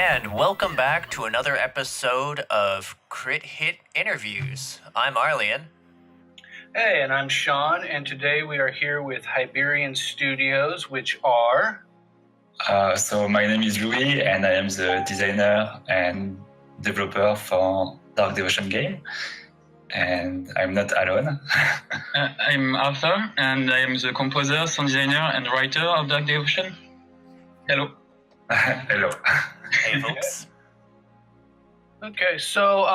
And welcome back to another episode of Crit Hit Interviews. I'm Arlyeon. Hey, and I'm Sean, and today we are here with Hiberian Studios, which are... So my name is Louis, and I am the designer and developer for Dark Devotion game, and I'm not alone. I'm Arthur, and I am the composer, sound designer, and writer of Dark Devotion. Hello. Hello. Hey, folks. Okay, so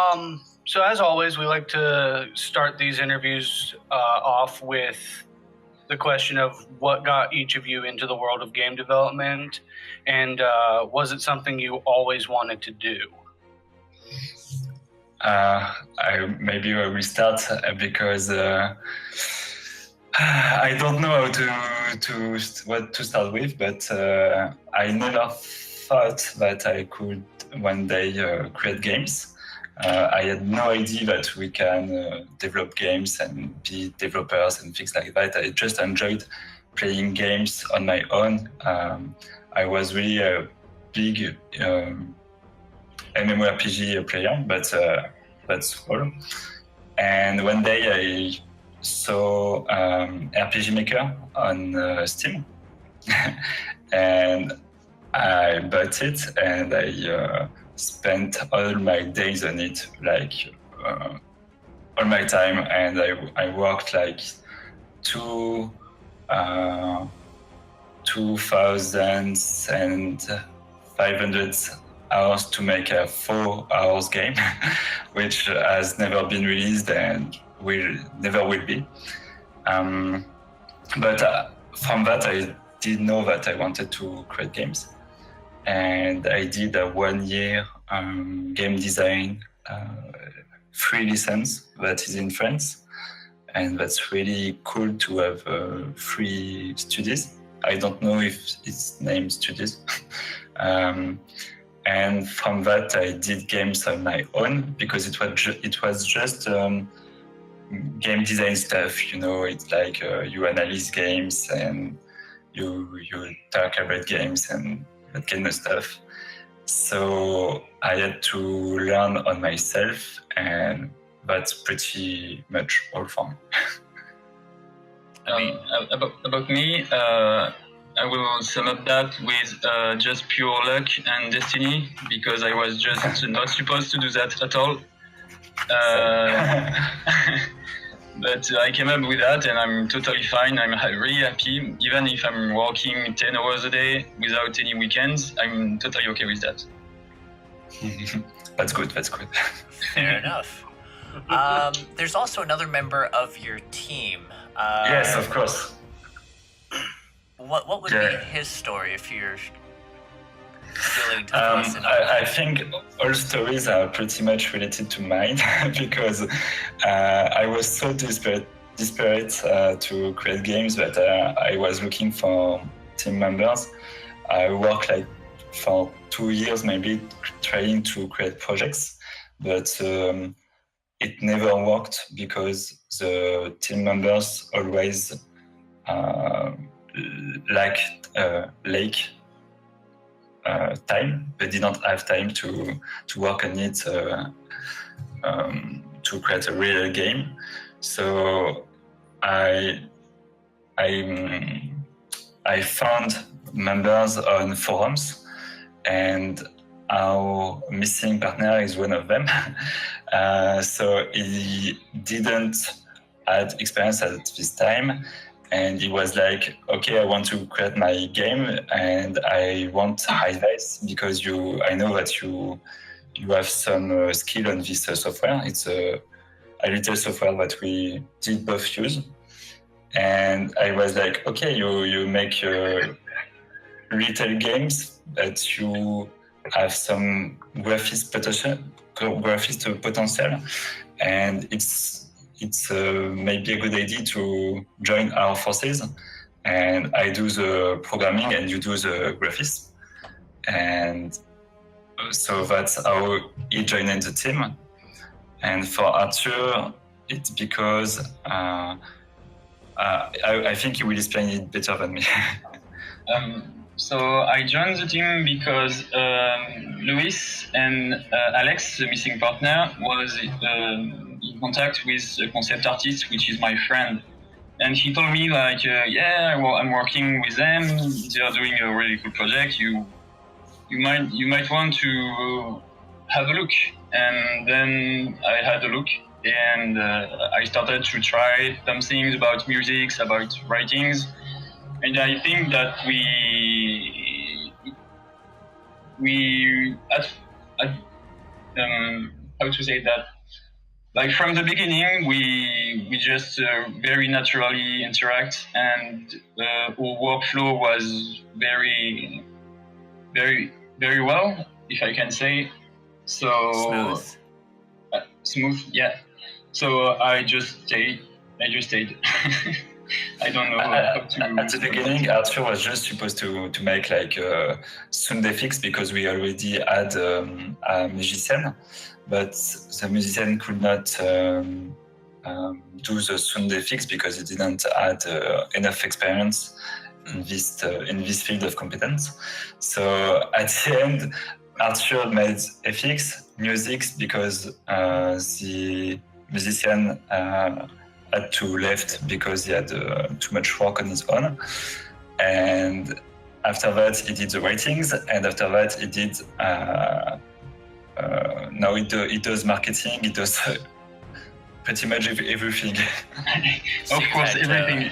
as always, we like to start these interviews off with the question of what got each of you into the world of game development, and was it something you always wanted to do? Maybe I will start because I don't know what to start with, but I never thought that I could one day create games. I had no idea that we can develop games and be developers and things like that. I just enjoyed playing games on my own. I was really a big MMORPG player, but that's all. And one day I saw RPG Maker on Steam, and I bought it, and I spent all my days on it, like all my time, and I worked like 2,500 hours to make a 4 hours game, which has never been released and never will be. But from that, I did know that I wanted to create games. And I did a 1 year game design free license that is in France. And that's really cool to have free studies. I don't know if it's named studies. And from that, I did games on my own because it was just game design stuff. You know, it's like you analyze games and you talk about games and that kind of stuff. So I had to learn on myself, and that's pretty much all for me. About me, I will sum up that with just pure luck and destiny, because I was just not supposed to do that at all. But I came up with that, and I'm totally fine. I'm really happy. Even if I'm working 10 hours a day without any weekends, I'm totally okay with that. That's good. Fair enough. There's also another member of your team. Yes, of course. What would be his story if you're willing to listen? I think all stories are pretty much related to mine because I was so desperate to create games that I was looking for team members. I worked like for 2 years maybe trying to create projects, but it never worked because the team members always lacked time. They did not have time to work on it to create a real game. So I found members on forums, and our missing partner is one of them. So he didn't have experience at this time. And he was like, okay, I want to create my game and I want advice because I know that you have some skill on this software. It's a little software that we did both use. And I was like, okay, you make little games, but you have some graphist potential, and it's maybe a good idea to join our forces, and I do the programming and you do the graphics. And so that's how he joined the team. And for Arthur, it's because I think he will explain it better than me. So I joined the team because Luis and Alex, the missing partner, was in contact with a concept artist, which is my friend. And he told me like, yeah, well, I'm working with them. They are doing a really cool project. You might want to have a look. And then I had a look, and I started to try some things about music, about writings. And I think that we how to say that, like from the beginning we just very naturally interact, and our workflow was very well, if I can say so. Smooth, yeah. So I just stayed. I don't know how to. At the beginning, Arthur was just supposed to make like a sound effects because we already had a musician, but the musician could not do the sound effects because he didn't have enough experience in this field of competence. So at the end, Arthur made effects, music, because the musician had to left because he had too much work on his own. And after that, he did the writings, and after that, he did. Now he does marketing. He does pretty much everything. Of course, everything.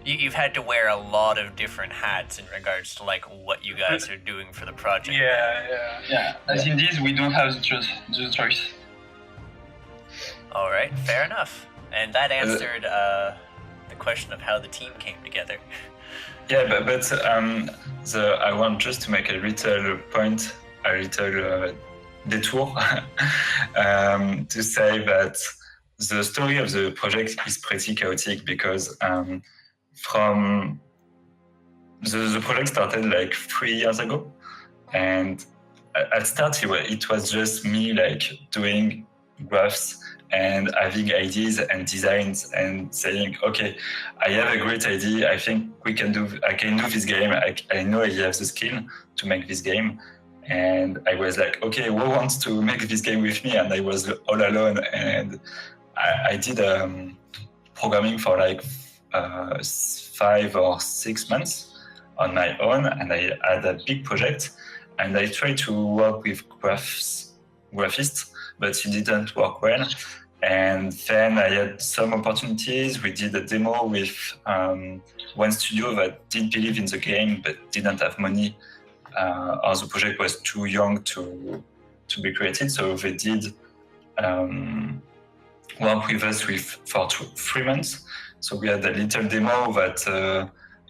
You've had to wear a lot of different hats in regards to like what you guys are doing for the project. Yeah. As in this, we don't have the choice. All right, fair enough. And that answered the question of how the team came together. Yeah, but I want just to make a little point, a little detour, to say that the story of the project is pretty chaotic because from the project started like 3 years ago, and at start it was just me like doing graphs and having ideas and designs and saying, okay, I have a great idea. I think I can do this game. I know I have the skill to make this game. And I was like, okay, who wants to make this game with me? And I was all alone. And I did programming for like 5 or 6 months on my own. And I had a big project. And I tried to work with graphists, but it didn't work well. And then I had some opportunities. We did a demo with one studio that did believe in the game but didn't have money, or the project was too young to be created. So they did work with us for 3 months. So we had a little demo that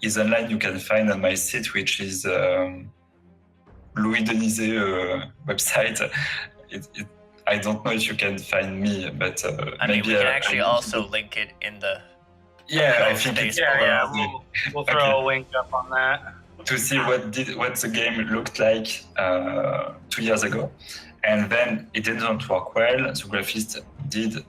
is online. You can find on my site, which is Louis Denizet website. I don't know if you can find me, but I mean, we can actually also link it in the. Yeah, I think it's We'll throw a link up on that to see what the game looked like 2 years ago, and then it didn't work well. The graphist did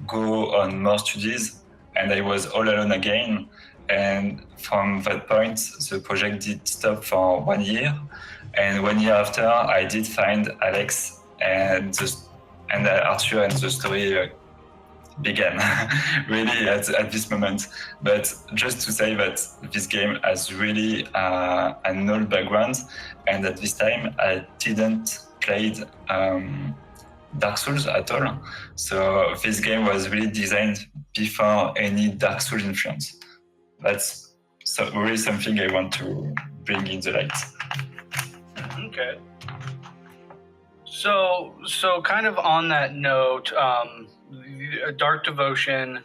go on more studies, and I was all alone again. And from that point, the project did stop for 1 year, and 1 year after, I did find Alex. And Arthur, and the story began really at this moment. But just to say that this game has really an old background, and at this time I didn't play Dark Souls at all. So this game was really designed before any Dark Souls influence. That's really something I want to bring in the light. Okay. So kind of on that note, Dark Devotion,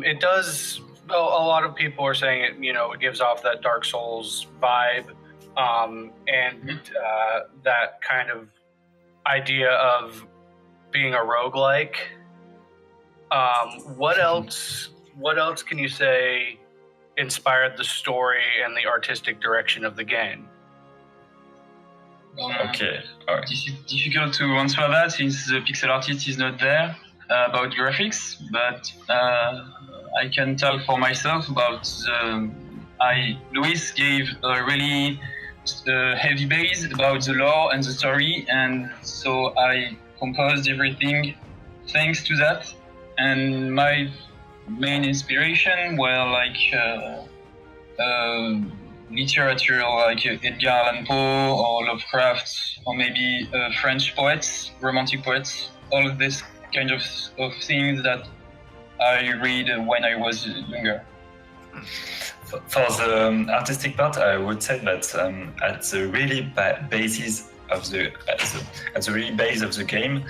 it does. A lot of people are saying it. It gives off that Dark Souls vibe, and that kind of idea of being a roguelike. What else can you say inspired the story and the artistic direction of the game? Okay, all right. Difficult to answer that since the pixel artist is not there about graphics, but I can tell for myself about Luis gave a really heavy base about the lore and the story, and so I composed everything thanks to that. And my main inspiration were like literature like Edgar Allan Poe or Lovecraft, or maybe French poets, romantic poets, all of this kind of things that I read when I was younger. For the artistic part, I would say that at the really basis of at the really base of the game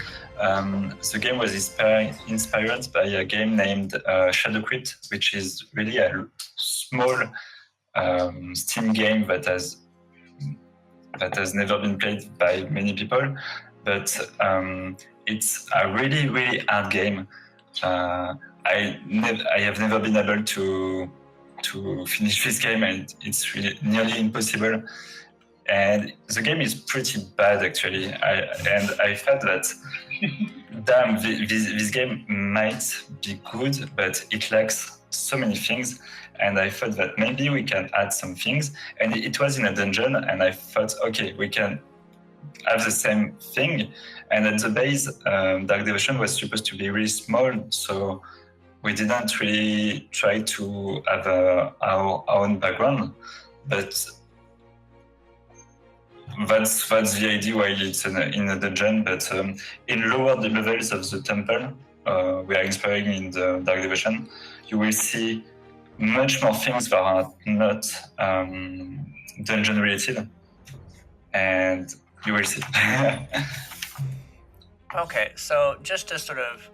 was inspired by a game named Shadow Crypt, which is really a small Steam game that has never been played by many people, but it's a really hard game. I have never been able to finish this game, and it's really nearly impossible. And the game is pretty bad, actually. I felt that, damn, this game might be good, but it lacks so many things. And I thought that maybe we can add some things. And it was in a dungeon, and I thought, okay, we can have the same thing. And at the base, Dark Devotion was supposed to be really small, so we didn't really try to have our own background. But that's the idea why it's in a dungeon. But in lower levels of the temple, we are inspiring in the Dark Devotion, you will see much more things that are not dungeon related, and you will see. Okay, so just to sort of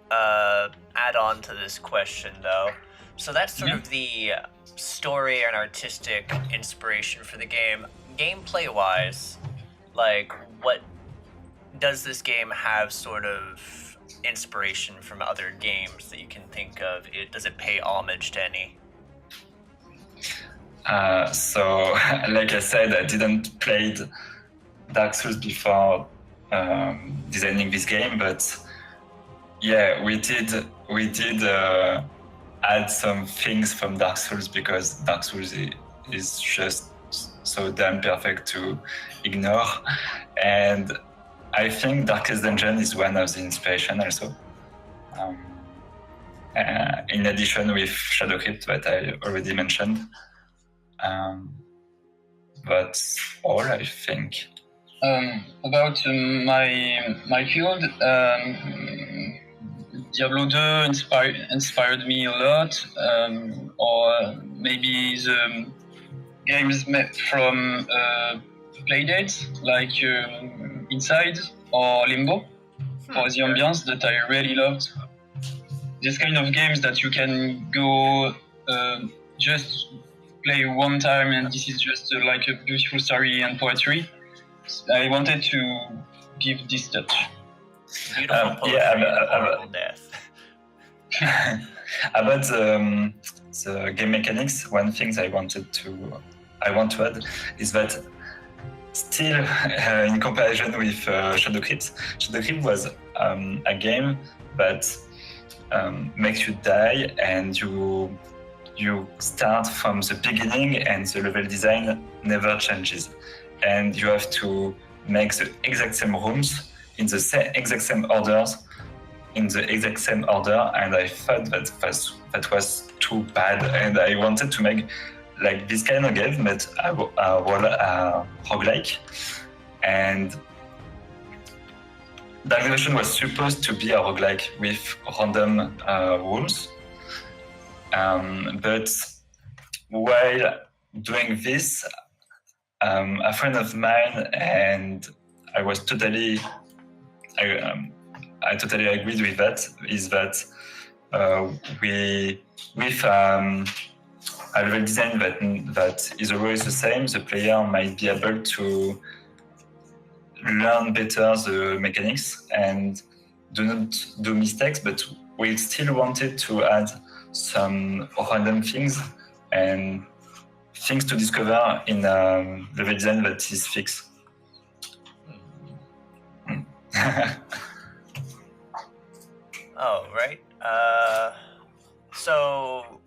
add on to this question, though, so that's sort of the story and artistic inspiration for the game. Gameplay-wise, like, what does this game have sort of inspiration from other games that you can think of? Does it pay homage to any? So, like I said, I didn't play Dark Souls before designing this game, but yeah, we did add some things from Dark Souls, because Dark Souls is just so damn perfect to ignore. And I think Darkest Dungeon is one of the inspiration also. In addition with Shadow Crypt that I already mentioned. That's all, I think. About my field, Diablo 2 inspired me a lot, or maybe the games from Playdates like Inside or Limbo, for the ambience that I really loved. This kind of games that you can go just play one time, and this is just like a beautiful story and poetry. I wanted to give this touch. Beautiful poetry and horrible death. About the game mechanics, one thing I want to add is that still in comparison with Shadow Crypt was a game that makes you die, and you start from the beginning, and the level design never changes. And you have to make the exact same rooms in the exact same orders, and I thought that was too bad, and I wanted to make like this kind of game, but a roguelike. And Dark Devotion was supposed to be a roguelike with random rooms, but while doing this, a friend of mine and I totally agreed with that, is that with a level design that is always the same, the player might be able to learn better the mechanics and do not do mistakes, but we still wanted to add some random things and things to discover in a level design that is fixed. Oh, right. So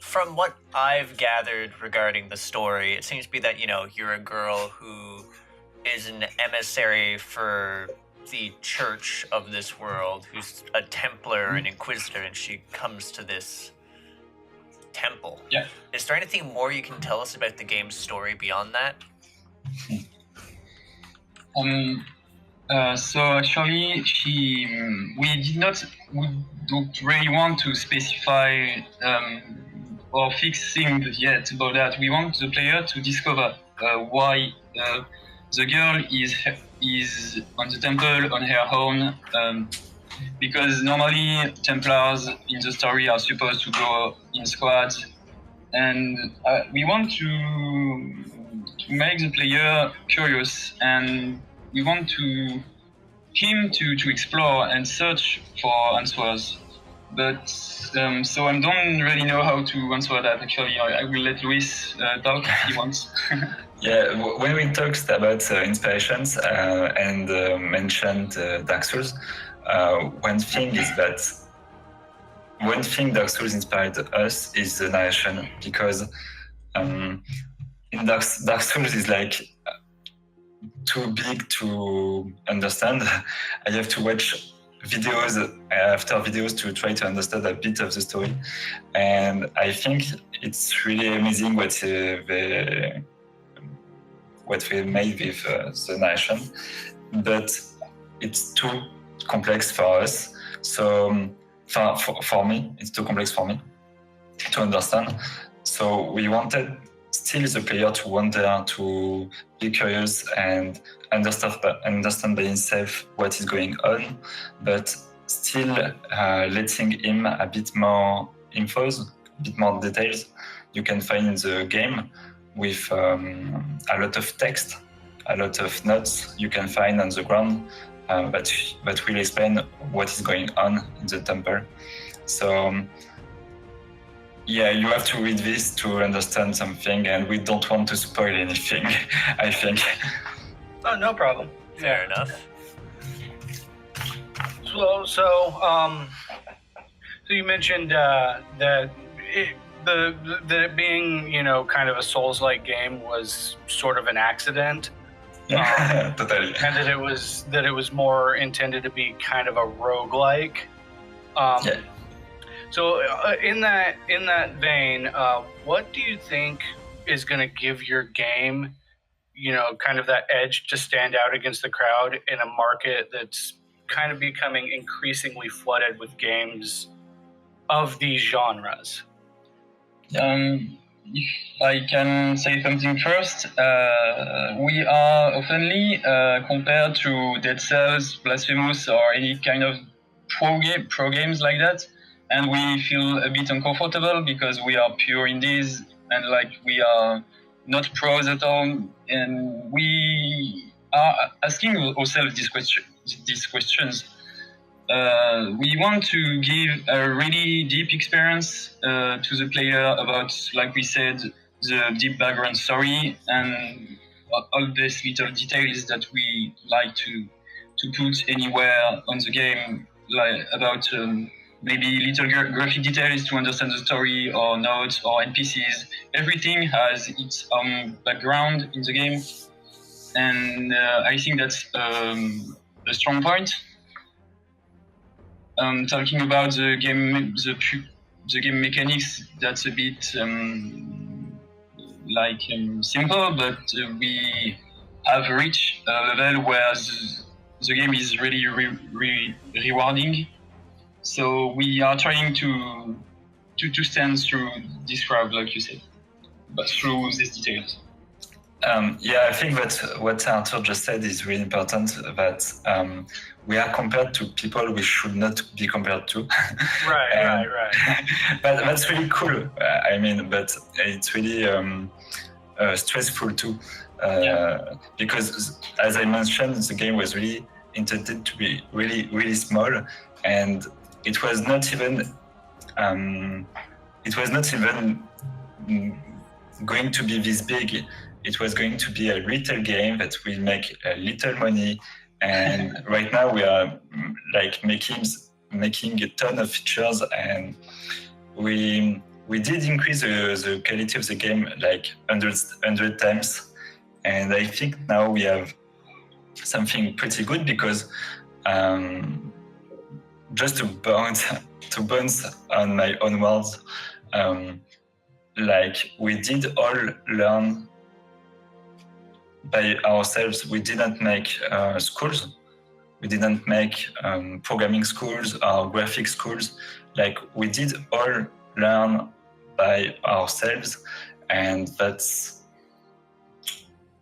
from what I've gathered regarding the story, it seems to be that, you're a girl who is an emissary for the church of this world, who's a Templar, an Inquisitor, and she comes to this temple. Yeah. Is there anything more you can tell us about the game's story beyond that? So actually, we don't really want to specify or fix things yet about that. We want the player to discover why the girl is on the temple on her own, because normally Templars in the story are supposed to go in squads, and we want to make the player curious, and we want him to explore and search for answers. But so I don't really know how to answer that. Actually, I will let Luis talk if he wants. Yeah, when we talked about inspirations and mentioned Dark Souls, one thing Dark Souls inspired us is the narration, because in Dark Souls is like too big to understand. I have to watch videos after videos to try to understand a bit of the story, and I think it's really amazing what we made with the narration, but it's too complex for us. So for me, it's too complex for me to understand. So we wanted still the player to wander, to be curious and understand by himself what is going on, but still letting him a bit more infos, a bit more details you can find in the game, with a lot of text, a lot of notes you can find on the ground that will explain what is going on in the temple. So yeah, you have to read this to understand something, and we don't want to spoil anything, I think. Oh, no problem. Fair enough. So you mentioned that it being, kind of a Souls-like game was sort of an accident. Totally. And that it was more intended to be kind of a roguelike. Yeah. So in that vein, what do you think is going to give your game, kind of that edge to stand out against the crowd in a market that's kind of becoming increasingly flooded with games of these genres? If I can say something first, we are oftenly compared to Dead Cells, Blasphemous, or any kind of pro games like that, and we feel a bit uncomfortable because we are pure indies and we are not pros at all, and we are asking ourselves these questions. We want to give a really deep experience to the player about, like we said, the deep background story and all these little details that we like to put anywhere on the game, like about maybe little graphic details to understand the story, or notes, or NPCs. Everything has its own background in the game, and I think that's a strong point. Talking about the game mechanics, that's a bit simple, but we have reached a level where the game is really rewarding. So we are trying to stand through this crowd, like you said, but through these details. Yeah, I think that what Arthur just said is really important, that we are compared to people we should not be compared to. Right. But that's really cool. But it's really stressful too. Because, as I mentioned, the game was really intended to be really, really small, and it was not even going to be this big. It was going to be a little game that will make a little money, and right now we are making a ton of features, and we we did increase the quality of the game like 100 times, and I think now we have something pretty good because just to bounce on my own words, like we did all learn by ourselves. We didn't make schools. We didn't make programming schools or graphic schools. Like we did all learn by ourselves, and that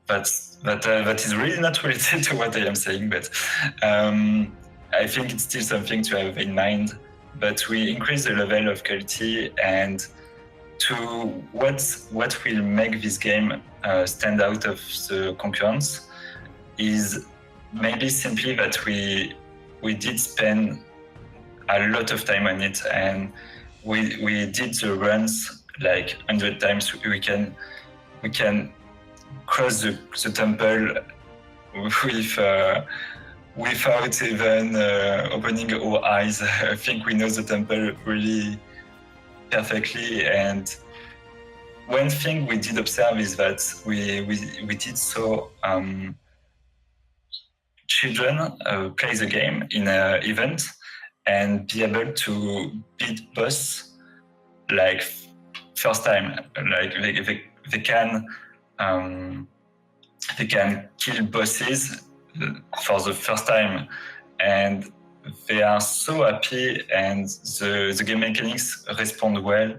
is really not related to what I am saying, but I think it's still something to have in mind. But we increase the level of quality, and to what will make this game stand out of the concurrence is maybe simply that we did spend a lot of time on it, and we did the runs like 100 times. We can cross the temple without even opening our eyes. I think we know the temple really perfectly. And one thing we did observe is that we did so children play the game in an event and be able to beat boss like first time. Like they can kill bosses for the first time, and they are so happy, and the game mechanics respond well,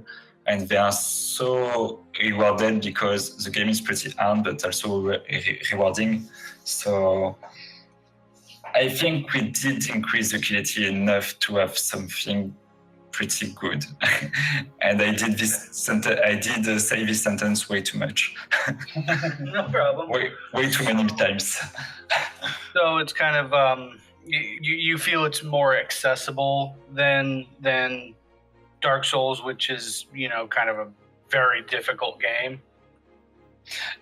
and they are so rewarded because the game is pretty hard but also rewarding. So I think we did increase the quality enough to have something pretty good. And I did say this sentence way too much. No problem. way too many times. So it's kind of you feel it's more accessible than Dark Souls, which is kind of a very difficult game.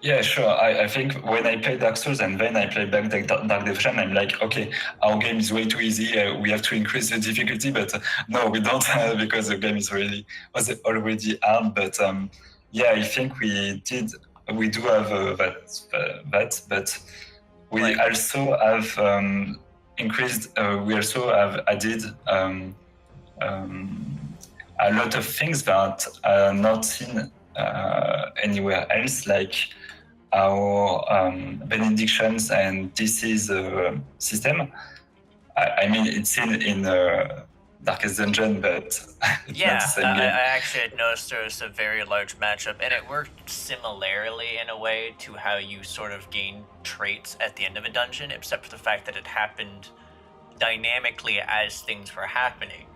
Yeah, sure. I think when I play Dark Souls and then I play back Dark Devotion, I'm like, okay, our game is way too easy. We have to increase the difficulty, but no, we don't because the game was already hard. But yeah, I think we do have that, but we also have increased. We also have added a lot of things that are not seen anywhere else, like our benedictions and DC's system. I mean, it's in Darkest Dungeon, but it's yeah, not the same I game. actually had noticed there was a very large matchup, and it worked similarly in a way to how you sort of gain traits at the end of a dungeon, except for the fact that it happened dynamically as things were happening.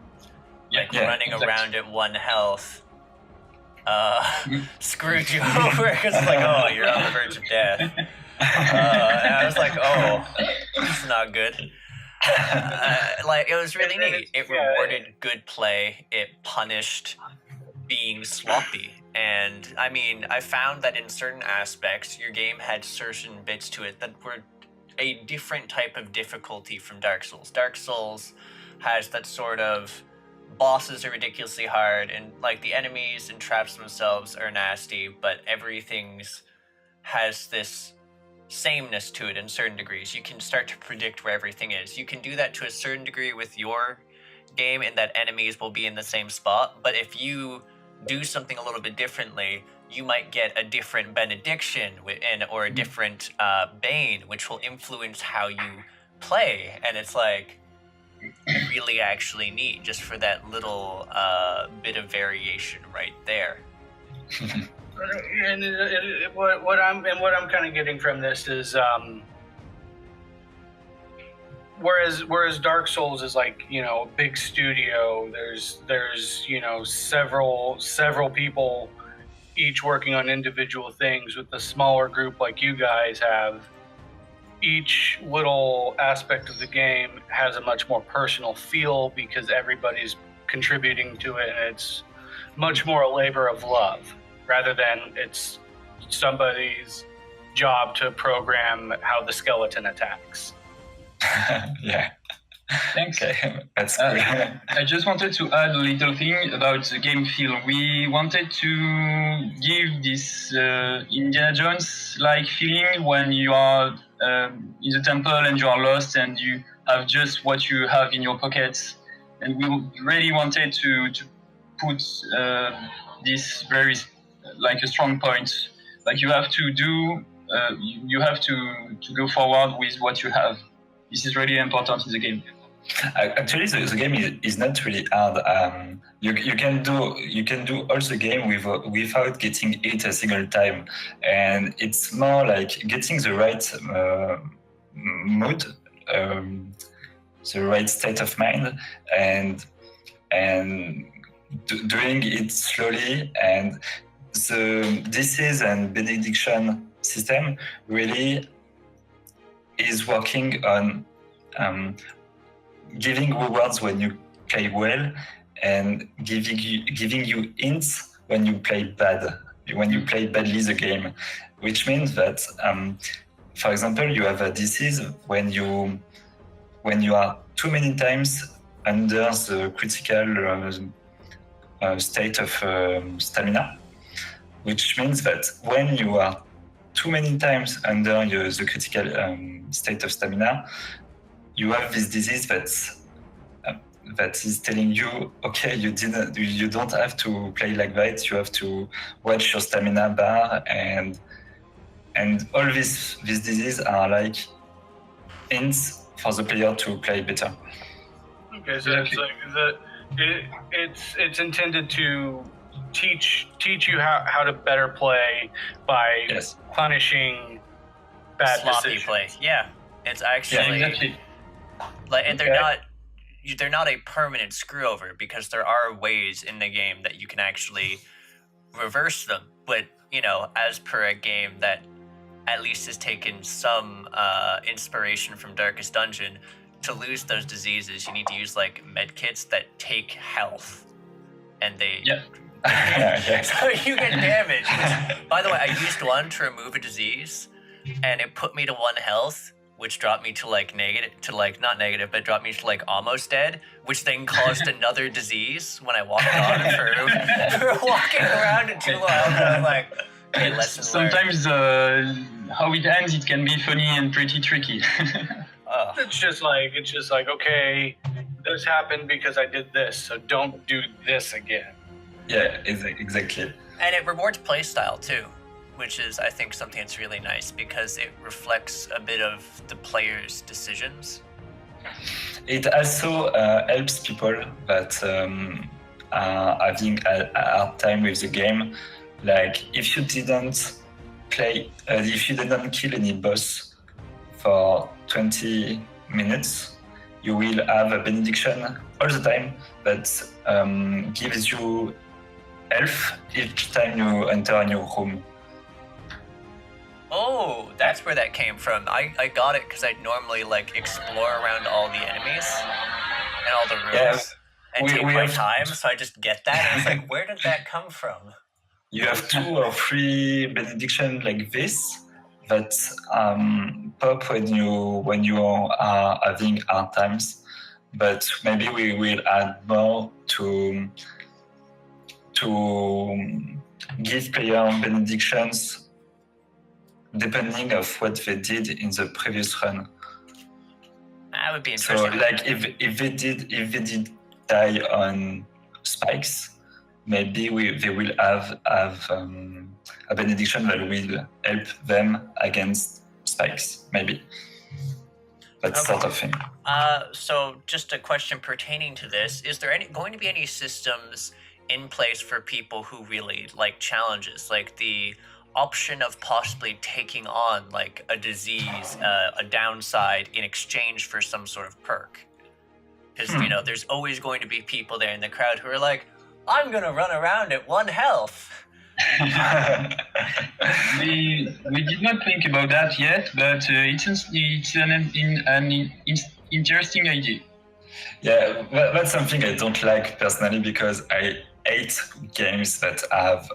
Like running around at 1 health screwed you over because it's like, oh, you're on the verge of death. And I was like, oh, this is not good. Like, it was really neat. It rewarded good play. It punished being sloppy. And I mean, I found that in certain aspects, your game had certain bits to it that were a different type of difficulty from Dark Souls. Dark Souls has that sort of bosses are ridiculously hard, and like the enemies and traps themselves are nasty, but everything's has this sameness to it in certain degrees. You can start to predict where everything is. You can do that to a certain degree with your game in that enemies will be in the same spot, but if you do something a little bit differently, you might get a different benediction or a different bane, which will influence how you play, and it's like really actually neat just for that little bit of variation right there. And what I'm kind of getting from this is whereas Dark Souls is like, a big studio, there's several people each working on individual things. With the smaller group like you guys have, each little aspect of the game has a much more personal feel because everybody's contributing to it, and it's much more a labor of love rather than it's somebody's job to program how the skeleton attacks. Yeah. Thanks. Okay, that's cool. I just wanted to add a little thing about the game feel. We wanted to give this Indiana Jones-like feeling when you are in the temple and you are lost and you have just what you have in your pockets. And we really wanted to put this very like a strong point. Like you have to do, you have to go forward with what you have. This is really important in the game. Actually, the game is not really hard. You can do all the game without getting hit a single time, and it's more like getting the right mood, the right state of mind, and doing it slowly. And the disease and benediction system really is working on giving rewards when you play well and giving you hints when you play badly the game, which means that for example you have a disease when you are too many times under the critical state of stamina, which means that when you are too many times under the critical state of stamina, you have this disease that is telling you, okay, you don't have to play like that. You have to watch your stamina bar, and all these diseases are like hints for the player to play better. Okay, so it's like it's intended to teach you how to better play by punishing bad sloppy decisions. play. Yeah, it's actually exactly. like, and they're not a permanent screw over, because there are ways in the game that you can actually reverse them. But as per a game that at least has taken some inspiration from Darkest Dungeon, to lose those diseases, you need to use like med kits that take health, and they. Yeah. So you get damaged. By the way, I used one to remove a disease, and it put me to 1 health, which dropped me to like not negative, but dropped me to like almost dead, which then caused another disease when I walked on for walking around at too long. I was like, okay, lesson learned. Sometimes how it ends, it can be funny and pretty tricky. It's just like okay, this happened because I did this, so don't do this again. Yeah, exactly. And it rewards playstyle too, which is, I think, something that's really nice, because it reflects a bit of the player's decisions. It also helps people that are having a hard time with the game. Like if you didn't kill any boss for 20 minutes, you will have a benediction all the time that gives you health each time you enter a new room. Oh, that's where that came from. I got it because I'd normally like explore around all the enemies and all the rooms and take my time, so I just get that. And I was like, where did that come from? You have 2 or 3 benediction like this that pop when you are having hard times, but maybe we will add more to give player benedictions depending of what they did in the previous run. That would be interesting. So, like if they did die on spikes, maybe they will have a benediction that will help them against spikes, maybe. That sort of thing. So, just a question pertaining to this: is there going to be any systems in place for people who really like challenges, like the option of possibly taking on like a disease, a downside in exchange for some sort of perk? Because there's always going to be people there in the crowd who are like, I'm gonna run around at 1 health. We did not think about that yet, but it's an interesting idea. Yeah, that's something I don't like personally, because I hate games that have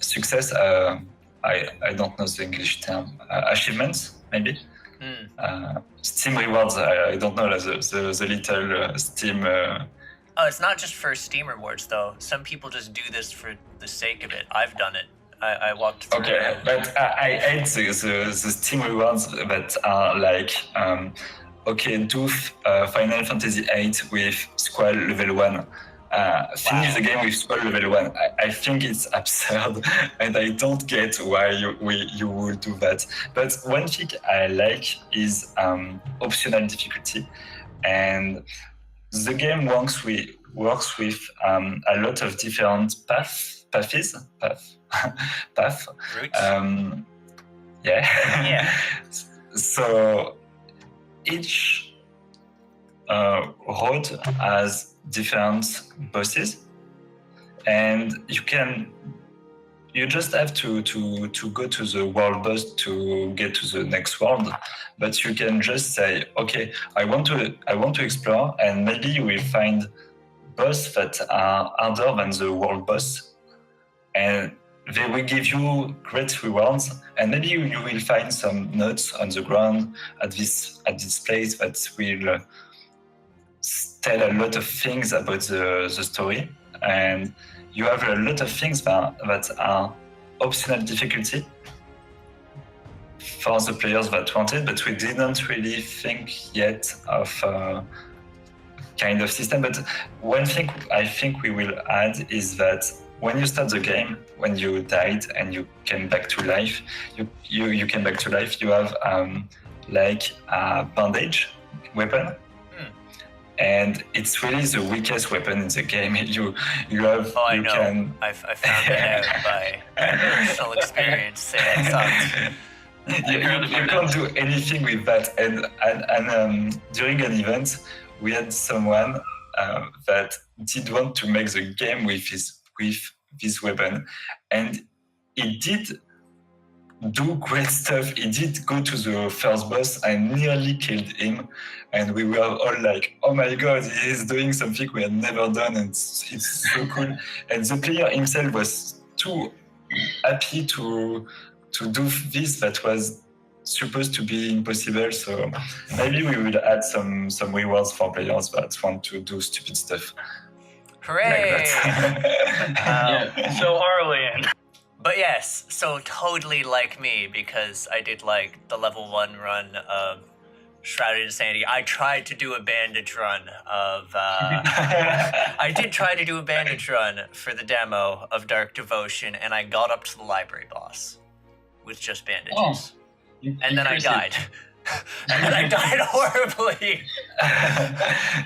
success. I don't know the English term. Achievements, maybe. Steam rewards. I don't know the little Steam. Oh, it's not just for Steam rewards though. Some people just do this for the sake of it. I've done it. I walked through. Okay, but I hate the Steam rewards that are like, okay, do Final Fantasy VIII with Squall level 1. Finish the game with Squall level 1. I think it's absurd, and I don't get why you would do that. But one thing I like is optional difficulty, and the game works with a lot of different paths. Routes? Yeah. So each road has different bosses, and you just have to go to the world boss to get to the next world. But you can just say, okay, I want to explore, and maybe you will find boss that are harder than the world boss, and they will give you great rewards, and maybe you will find some notes on the ground at this place that will tell a lot of things about the story, and you have a lot of things that are optional difficulty for the players that want it, but we didn't really think yet of a kind of system. But one thing I think we will add is that when you start the game, when you died and you came back to life, you came back to life, you have like a bandage weapon. And it's really the weakest weapon in the game. You have. Oh, I you know. Can... I found it out by personal experience. That you can't do anything with that. And during an event, we had someone that did want to make the game with this weapon, and he did do great stuff. He did go to the first boss and nearly killed him, and we were all like, oh my god, he's doing something we had never done, and it's so cool. And the player himself was too happy to do this that was supposed to be impossible. So maybe we will add some rewards for players that want to do stupid stuff. Hooray! Like So Arlyeon. But yes, so totally like me, because I did like the level 1 run of Shrouded Insanity. I tried to do a bandage run of I did try to do a bandage run for the demo of Dark Devotion, and I got up to the library boss with just bandages. And then I died. And then I died horribly.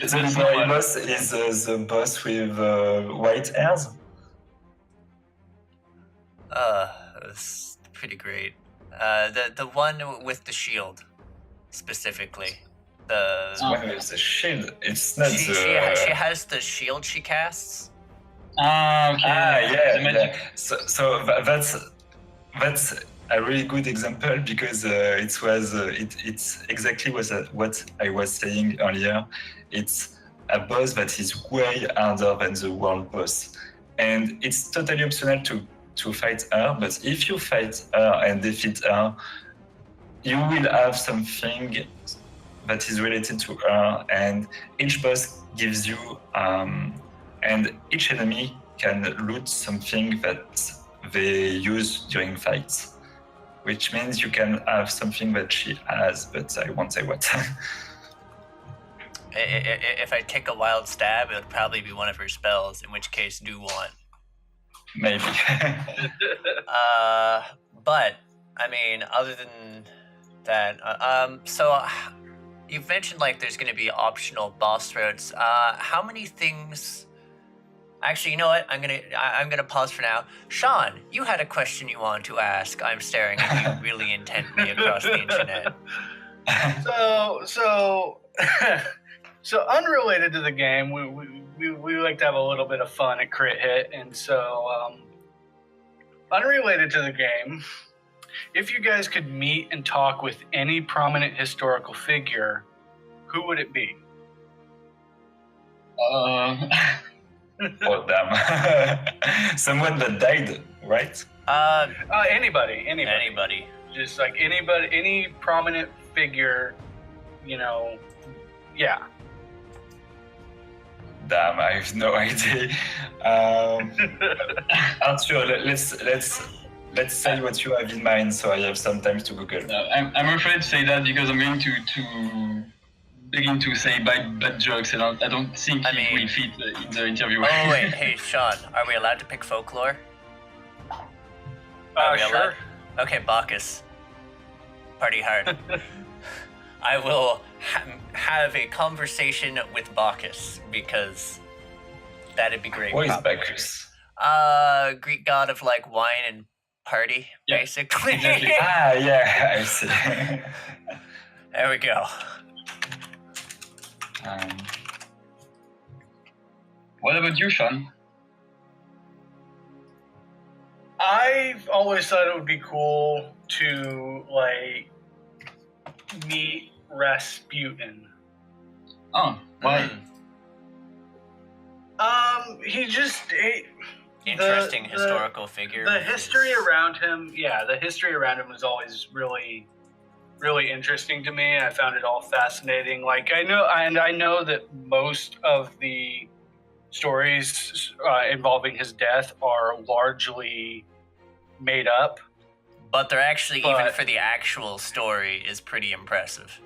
The library boss is the boss with white hairs. It was pretty great. The one with the shield, specifically. The one with the shield. It's not she has the shield she casts. Okay. Yeah. So that's a really good example, because it's exactly what I was saying earlier. It's a boss that is way harder than the world boss, and it's totally optional to fight her. But if you fight her and defeat her, you will have something that is related to her, and each boss gives you and each enemy can loot something that they use during fights, which means you can have something that she has, but I won't say what. If I take a wild stab, it would probably be one of her spells, in which case do one. Maybe. But I mean, other than that, so you've mentioned like there's going to be optional boss routes. How many things? Actually, you know what? I'm gonna pause for now. Sean, you had a question you wanted to ask. I'm staring at you really intently across the internet. So unrelated to the game, we like to have a little bit of fun at Crit Hit, and so unrelated to the game, if you guys could meet and talk with any prominent historical figure, who would it be? Oh damn! Someone that died, right? Anybody. Anybody. Just like anybody, any prominent figure, yeah. Damn, I have no idea. Arthur, let's say what you have in mind, so I have some time to Google. I'm afraid to say that because I'm going to begin to say bad jokes, and I don't think it will fit in the interview. Oh wait, hey Sean, are we allowed to pick folklore? Sure. Okay, Bacchus. Party hard. I will have a conversation with Bacchus because that'd be great. What is Bacchus? Greek god of like wine and party, Yeah, basically. exactly. Yeah, I see. There we go. What about you, Sean? I've always thought it would be cool to meet Rasputin. Oh, why? Interesting historical figure. The history around him, was always really, really interesting to me. I found it all fascinating. I know that most of the stories involving his death are largely made up. But they're actually, even for the actual story, is pretty impressive.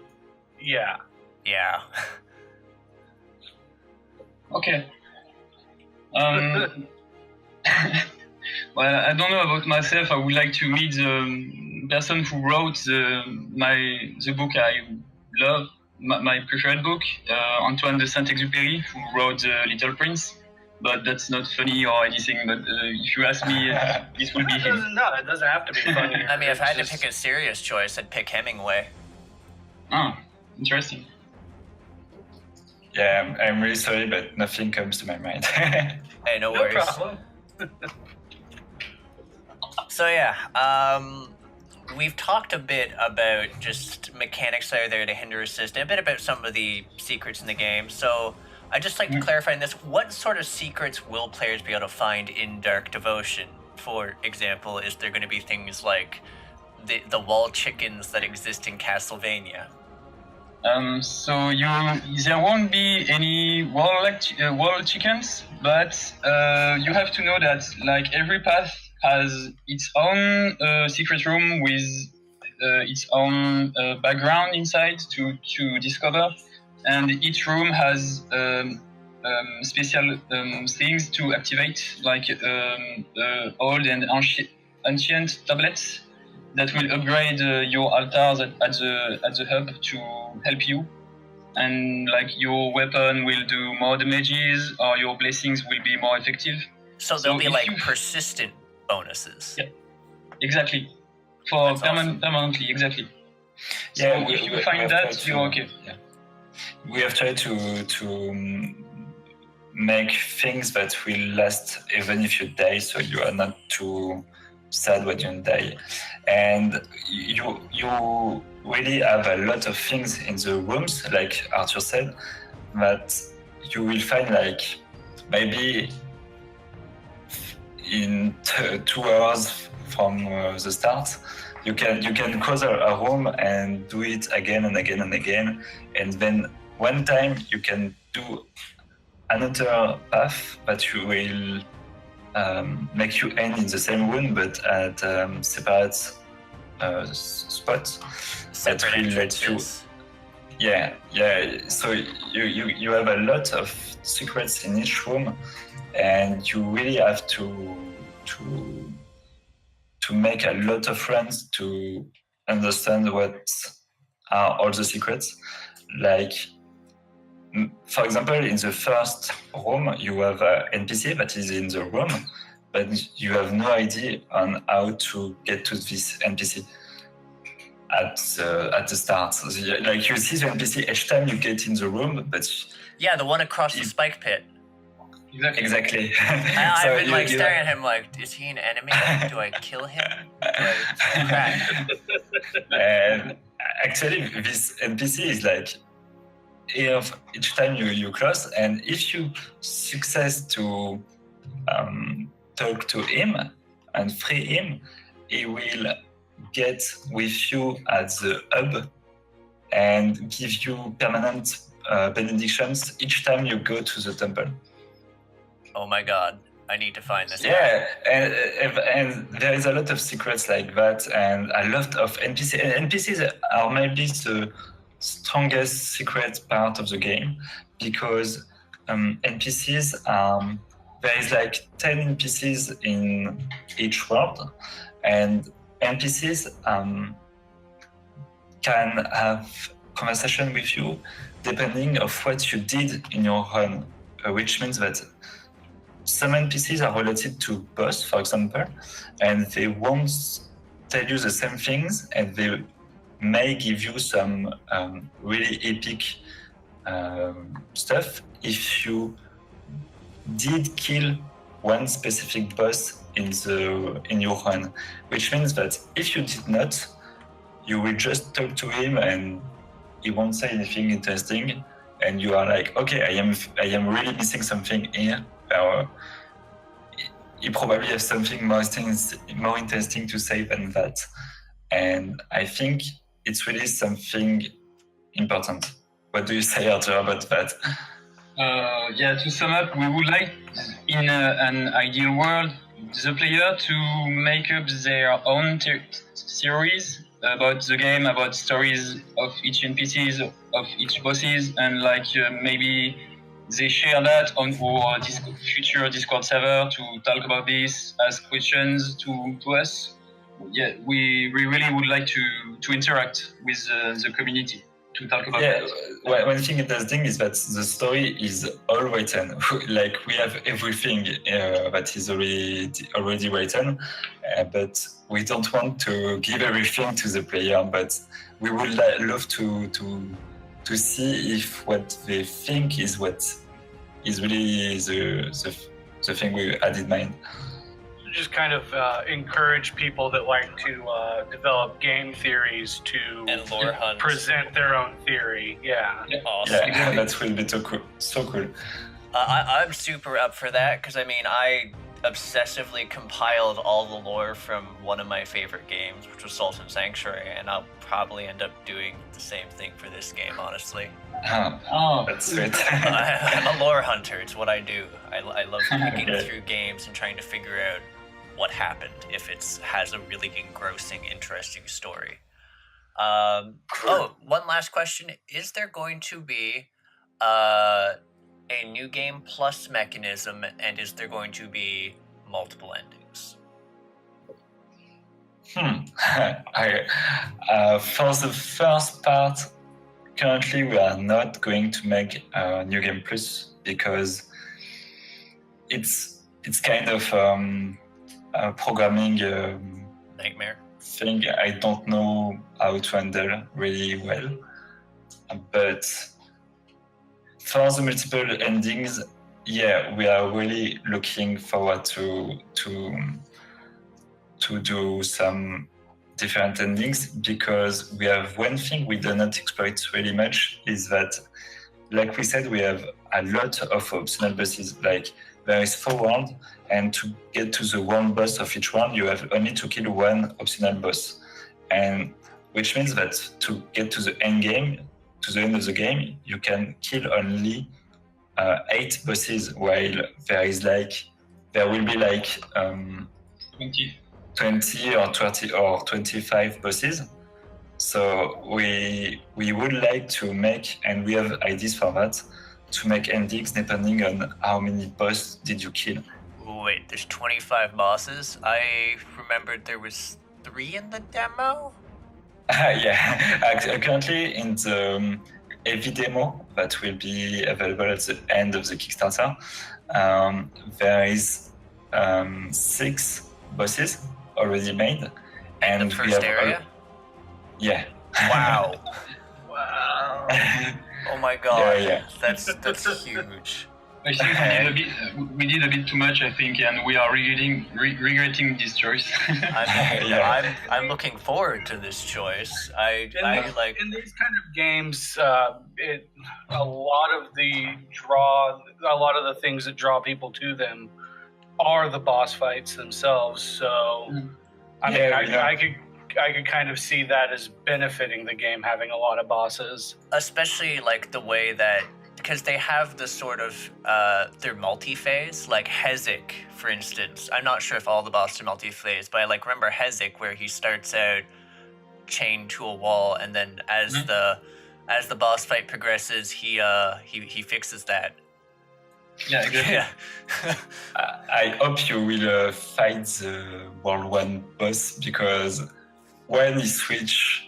Yeah. Yeah. Okay. Well, I don't know about myself. I would like to meet the person who wrote the book I love, my preferred book, Antoine de Saint-Exupéry, who wrote The Little Prince. But that's not funny or anything. But if you ask me, this will be him. No, it doesn't have to be funny. I mean, if I had to pick a serious choice, I'd pick Hemingway. Oh, interesting. Yeah, I'm really sorry, but nothing comes to my mind. Hey, no No worries. problem. So yeah, we've talked a bit about just mechanics that are there to hinder assist, and a bit about some of the secrets in the game. So I'd just like to clarify in this, what sort of secrets will players be able to find in Dark Devotion? For example, is there going to be things like the wall chickens that exist in Castlevania? So there won't be any wall chickens, but you have to know that every path has its own secret room with its own background inside to discover, and each room has special things to activate, like old and ancient tablets that will upgrade your altars at the hub to help you, and your weapon will do more damages, or your blessings will be more effective. So there'll be persistent bonuses. Yeah, exactly. For That's awesome. permanently, exactly. Yeah, so if you find that, you're okay. Yeah. We have tried to make things that will last even if you die, so you are not too sad when you die. And you really have a lot of things in the rooms, like Arthur said, that you will find maybe in 2 hours from the start, you can close a room and do it again and again and again, and then one time you can do another path that you will make you end in the same room, but at separate spots. Separate that will let you. entrances. Yeah. So you have a lot of secrets in each room, and you really have to make a lot of friends to understand what are all the secrets. For example, in the first room, you have an NPC that is in the room, but you have no idea on how to get to this NPC at the start. You see the NPC each time you get in the room, but Yeah, the one across the spike pit. exactly. I've been staring at him is he an enemy? Do I kill him? Do I crack? And actually, this NPC is each time you close, and if you success to talk to him and free him, he will get with you at the hub and give you permanent benedictions each time you go to the temple. Oh my god, I need to find this. Yeah, and there is a lot of secrets like that, and a lot of NPCs. And NPCs are maybe the strongest secret part of the game, because NPCs there is like 10 NPCs in each world, and NPCs can have conversation with you depending of what you did in your run, which means that some NPCs are related to boss, for example, and they won't tell you the same things, and they may give you some really epic stuff if you did kill one specific boss in your run, which means that if you did not, you will just talk to him and he won't say anything interesting, and you are like, okay, I am really missing something here. He probably has something more interesting to say than that, and I think it's really something important. What do you say, Arthur, about that? Yeah, to sum up, we would like, in an ideal world, the player to make up their own series about the game, about stories of each NPCs, of each bosses, and like maybe they share that on our future Discord server to talk about this, ask questions to us. Yeah, we really would like to interact with the community to talk about that. One thing interesting is that the story is all written. Like we have everything that is already written, but we don't want to give everything to the player. But we would love to see if what they think is what is really the thing we had in mind. Just kind of encourage people that like to develop game theories to And lore hunt. present their own theory. Yeah. Awesome. Yeah, that will be so cool. I'm super up for that because I obsessively compiled all the lore from one of my favorite games, which was Salt and Sanctuary, and I'll probably end up doing the same thing for this game, honestly. Oh, that's sweet. I'm a lore hunter. It's what I do. I love looking through games and trying to figure out what happened if it has a really engrossing, interesting story. Oh, one last question. Is there going to be a new game plus mechanism, and is there going to be multiple endings? For the first part, currently we are not going to make a new game plus because it's kind of a programming Nightmare. thing I don't know how to handle really well. But for the multiple endings, yeah, we are really looking forward to do some different endings, because we have one thing we do not exploit really much is that, like we said, we have a lot of optional bosses. Like there is 4 rounds, and to get to the one boss of each round, you have only to kill one optional boss, and which means that to get to the end game, to the end of the game, you can kill only 8 bosses, while there will be like 20 or 30 or 25 bosses. So we would like to make, and we have ideas for that, to make endings depending on how many bosses did you kill. Wait, there's 25 bosses? I remembered there was 3 in the demo? Yeah, currently in the heavy demo that will be available at the end of the Kickstarter, there is 6 bosses already made, and in the first area? Yeah. Wow. Wow. Oh my god. Yeah. That's huge. I think we did a bit too much, I think, and we are regretting this choice. I'm looking forward to this choice. I like in these kind of games. A lot of the things that draw people to them are the boss fights themselves. So, I could kind of see that as benefiting the game, having a lot of bosses. Especially like the way that, because they have the sort of they're multi-phase, like Hezek, for instance. I'm not sure if all the bosses are multi-phase, but I like remember Hezek where he starts out chained to a wall, and then as the boss fight progresses, he fixes that. Yeah, exactly. Yeah. I hope you will fight the World 1 boss, because when he switches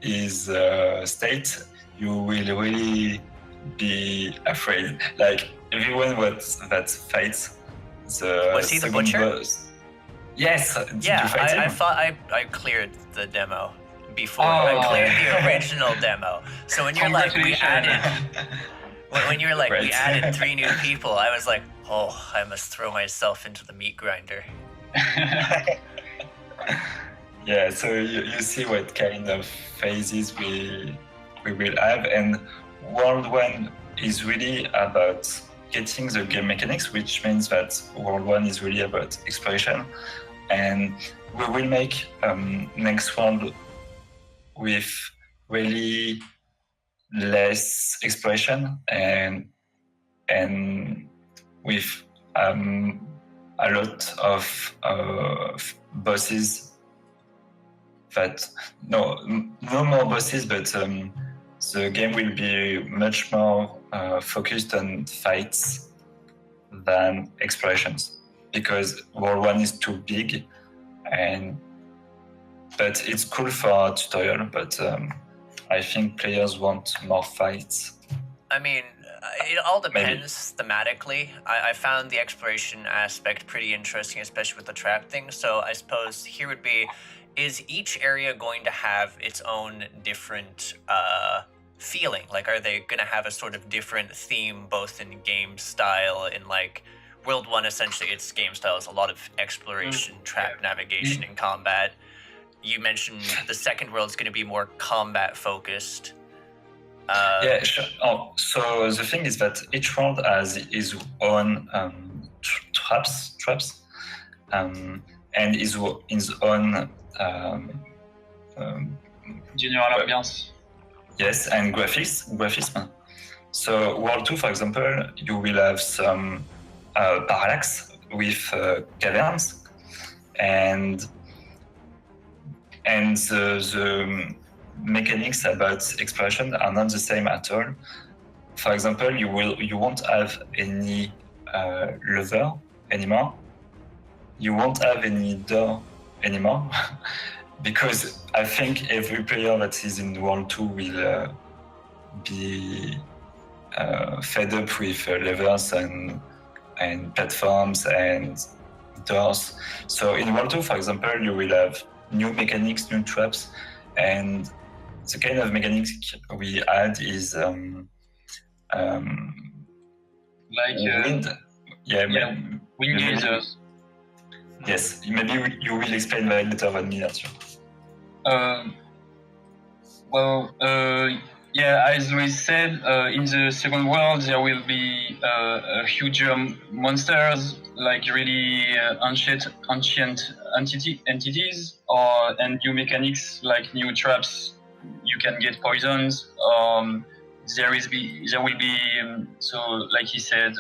his state, you will really be afraid. Like everyone that fights the Was he the second butcher? boss. Yes. Did Yeah, you fight I him? thought I cleared the demo before. Oh. I cleared the original demo. So when you're like, we added, when you were like, we Right. added 3 new people, I was like, oh, I must throw myself into the meat grinder. Yeah, so you see what kind of phases we will have, and World 1 is really about getting the game mechanics, which means that World 1 is really about exploration, and we will make next world with really less exploration and with a lot of bosses. That no more bosses, but the game will be much more focused on fights than explorations, because World 1 is too big, but it's cool for a tutorial, but I think players want more fights. I mean, it all depends thematically. I found the exploration aspect pretty interesting, especially with the trap thing. So I suppose here would be, is each area going to have its own different feeling? Like, are they going to have a sort of different theme, both in game style, in like World 1, essentially its game style is a lot of exploration, trap, navigation, and combat. You mentioned the second world is going to be more combat focused. Yeah, sure. Oh, so the thing is that each world has its own traps, and his own General ambiance. yes, and graphism. So World 2, for example, you will have some parallax with caverns, and the mechanics about exploration are not the same at all. For example, you won't have any lever anymore. You won't have any door anymore, because I think every player that is in World 2 will be fed up with levers and platforms and doors. So in World 2, for example, you will have new mechanics, new traps, and the kind of mechanics we add is Like wind. wind lasers. Yes, maybe you will explain that better than me, that's As we said, in the second world there will be huge monsters, like really ancient entities, and new mechanics like new traps. You can get poisons. There will be so like he said,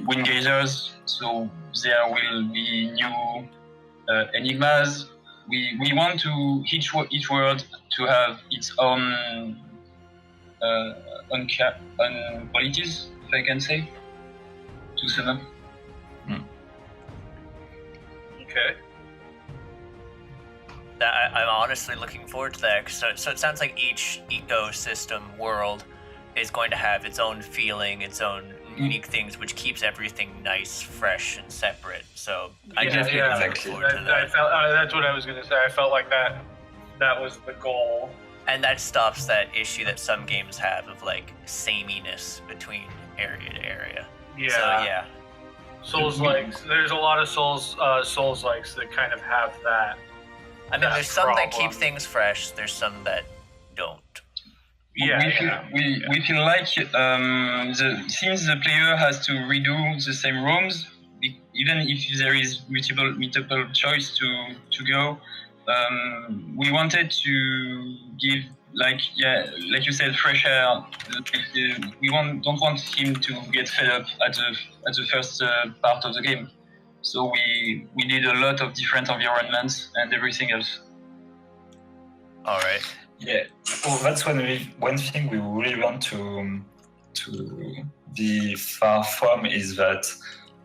wind gazers. So there will be new enigmas. We want to each world to have its own qualities, if I can say, to sum up. Okay. I'm honestly looking forward to that. So it sounds like each ecosystem world is going to have its own feeling, its own unique things, which keeps everything nice, fresh, and separate. So I definitely look exactly. forward to that. I felt, that's what I was going to say. I felt like that was the goal. And that stops that issue that some games have of like sameness between area to area. Yeah. So yeah. Souls-likes. There's a lot of Souls-likes that kind of have that. I mean, that there's some that keep problem. things fresh. There's some that don't. We feel like since the player has to redo the same rooms even if there is multiple choice to go, we wanted to give like you said, fresh air. We don't want him to get fed up at the first part of the game. So we did a lot of different environments and everything else. All right. Yeah, well, that's one thing we really want to be far from is that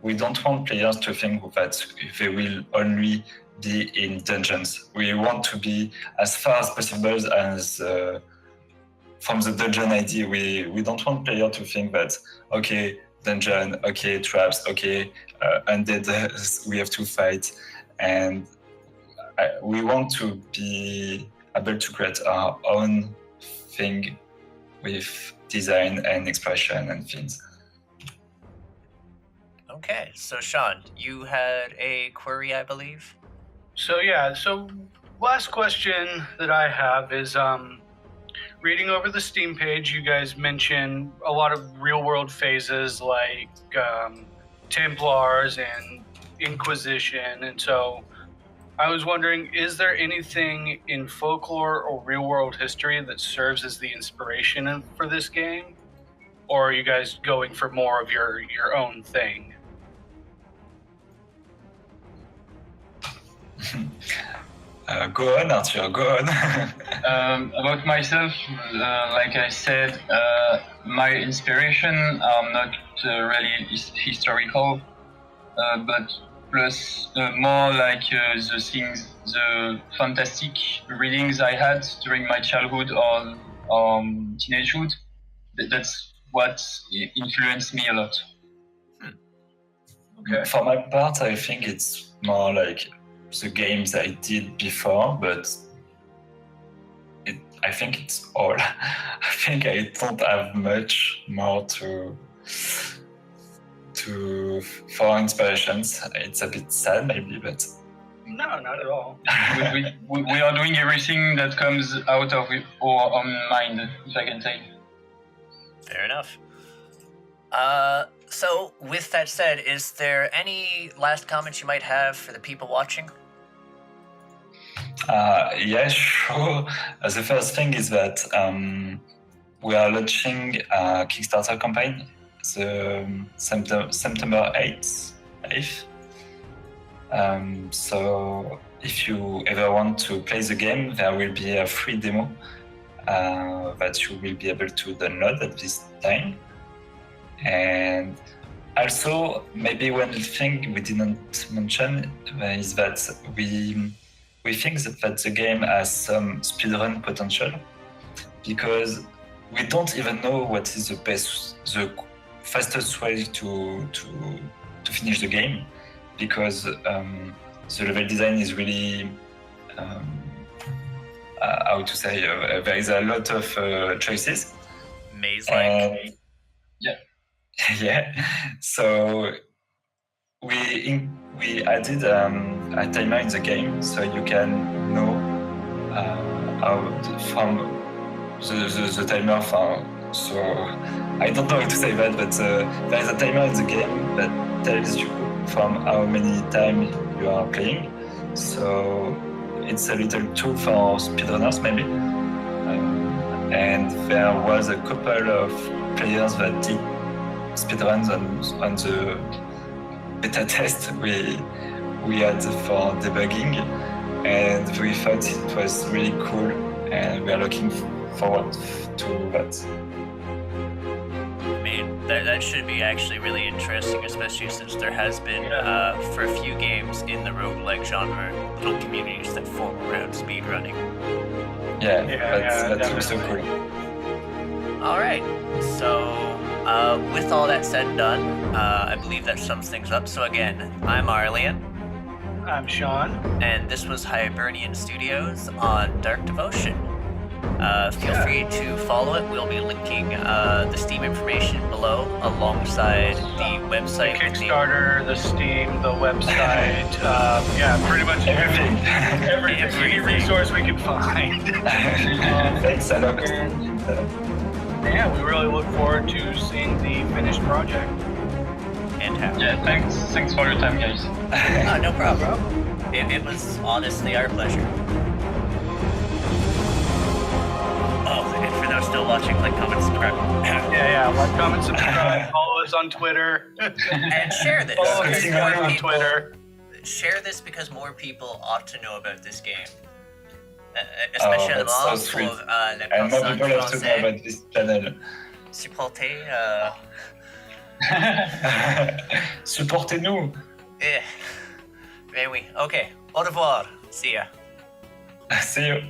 we don't want players to think that they will only be in dungeons. We want to be as far as possible as from the dungeon idea. We don't want players to think that, okay, dungeon, okay, traps, okay, undead, we have to fight. And we want to be able to create our own thing with design and expression and things. Okay, so Sean, you had a query, I believe? So last question that I have is reading over the Steam page, you guys mention a lot of real world phases like Templars and Inquisition, and so I was wondering, is there anything in folklore or real world history that serves as the inspiration for this game? Or are you guys going for more of your own thing? Go on, Arthur, go on. About myself, like I said, my inspiration are not really historical, but plus more like the fantastic readings I had during my childhood or teenagehood. That's what influenced me a lot. Okay. For my part, I think it's more like the games I did before, but I think it's all. I think I don't have much more for inspirations. It's a bit sad, maybe, but no, not at all. we are doing everything that comes out of our own mind, if I can say. Fair enough. So, with that said, is there any last comments you might have for the people watching? Yeah, sure. The first thing is that we are launching a Kickstarter campaign the September 8th. So if you ever want to play the game, there will be a free demo that you will be able to download at this time. And also, maybe one thing we didn't mention is that we think that the game has some speedrun potential, because we don't even know what is the fastest way to finish the game, because the level design is really how to say there is a lot of choices. Maze-like. Yeah. So we added a timer in the game, so you can know from the timer. So I don't know how to say that, but there is a timer in the game that tells you from how many time you are playing. So it's a little tool for speedrunners, maybe. And there was a couple of players that did speedruns on the beta test we had for debugging, and we thought it was really cool, and we are looking forward to that. I mean, that should be actually really interesting, especially since there has been, for a few games in the roguelike genre, little communities that form around speedrunning. That's also cool. Alright, so with all that said and done, I believe that sums things up. So again, I'm Arlyeon. I'm Sean. And this was Hiberian Studios on Dark Devotion. Feel free to follow it. We'll be linking the Steam information below alongside the website. The Kickstarter, the Steam, the website. Pretty much everything. Any resource we can find. Thanks a lot. Yeah, we really look forward to seeing the finished project. And have. Yeah, thanks for your time, guys. Oh, no problem. It was honestly our pleasure. Oh, and for those still watching, like, comment, subscribe. Yeah. Like, comment, subscribe, follow us on Twitter. And share this. Follow because us more on people- Twitter. Share this because more people ought to know about this game. Especially that's so sweet. pour les And more personnes people have to know françaises. about this channel. Supporter, Supportez-nous. Ben oui. Ok. Au revoir. See ya. See you.